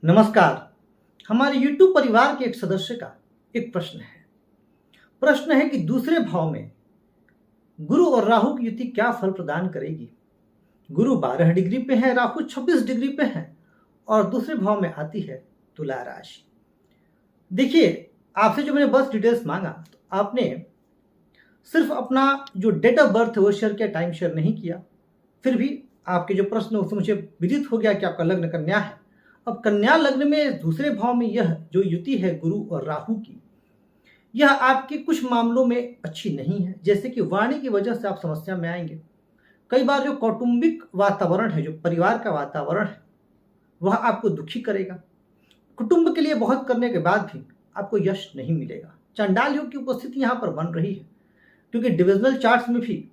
नमस्कार। हमारे YouTube परिवार के एक सदस्य का एक प्रश्न है कि दूसरे भाव में गुरु और राहु की युति क्या फल प्रदान करेगी। गुरु 12 डिग्री पे है, राहु 26 डिग्री पे है और दूसरे भाव में आती है तुला राशि। देखिए, आपसे जो मैंने बर्थ डिटेल्स मांगा तो आपने सिर्फ अपना जो डेट ऑफ बर्थ है वो शेयर किया, टाइम शेयर नहीं किया। फिर भी आपके जो प्रश्न उससे मुझे विदित हो गया कि आपका लग्न कन्या है। अब कन्या लग्न में दूसरे भाव में यह जो युति है गुरु और राहु की, यह आपके कुछ मामलों में अच्छी नहीं है। जैसे कि वाणी की वजह से आप समस्या में आएंगे। कई बार जो कौटुंबिक वातावरण है, जो परिवार का वातावरण है, वह आपको दुखी करेगा। कुटुंब के लिए बहुत करने के बाद भी आपको यश नहीं मिलेगा। चांडाल योग की उपस्थिति यहाँ पर बन रही है, क्योंकि डिविजनल चार्ट्स में भी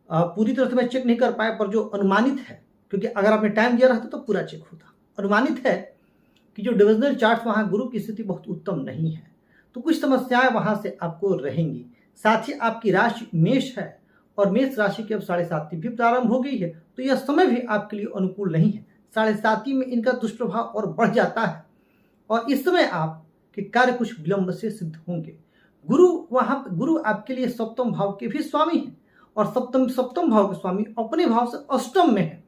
पूरी तरह से मैं चेक नहीं कर पाया, पर जो अनुमानित है, क्योंकि अगर आपने टाइम दिया रहता तो पूरा चेक होता। अनुमानित है कि जो डिविजनल चार्ट वहाँ गुरु की स्थिति बहुत उत्तम नहीं है, तो कुछ समस्याएं वहाँ से आपको रहेंगी। साथ ही आपकी राशि मेष है और मेष राशि की अब 7.5 भी प्रारंभ हो गई है, तो यह समय भी आपके लिए अनुकूल नहीं है। 7.5 में इनका दुष्प्रभाव और बढ़ जाता है और इस समय आपके कार्य कुछ विलंब से सिद्ध होंगे। गुरु आपके लिए सप्तम भाव के भी स्वामी है और सप्तम भाव के स्वामी अपने भाव से अष्टम में है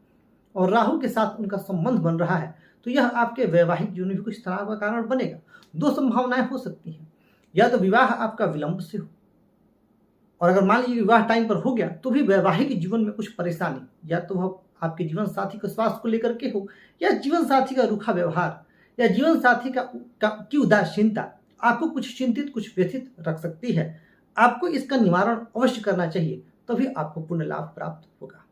और राहु के साथ उनका संबंध बन रहा है, तो यह आपके वैवाहिक जीवन में कुछ तनाव का कारण बनेगा। दो संभावनाएं हो सकती हैं, या तो विवाह आपका विलंब से हो, और अगर मान लीजिए विवाह टाइम पर हो गया तो भी वैवाहिक जीवन में कुछ परेशानी, या तो वह आपके जीवन साथी के स्वास्थ्य को लेकर के हो, या जीवन साथी का रूखा व्यवहार, या जीवन साथी की उदासीनता आपको कुछ चिंतित, कुछ व्यथित रख सकती है। आपको इसका निवारण अवश्य करना चाहिए, तभी आपको पूर्ण लाभ प्राप्त होगा।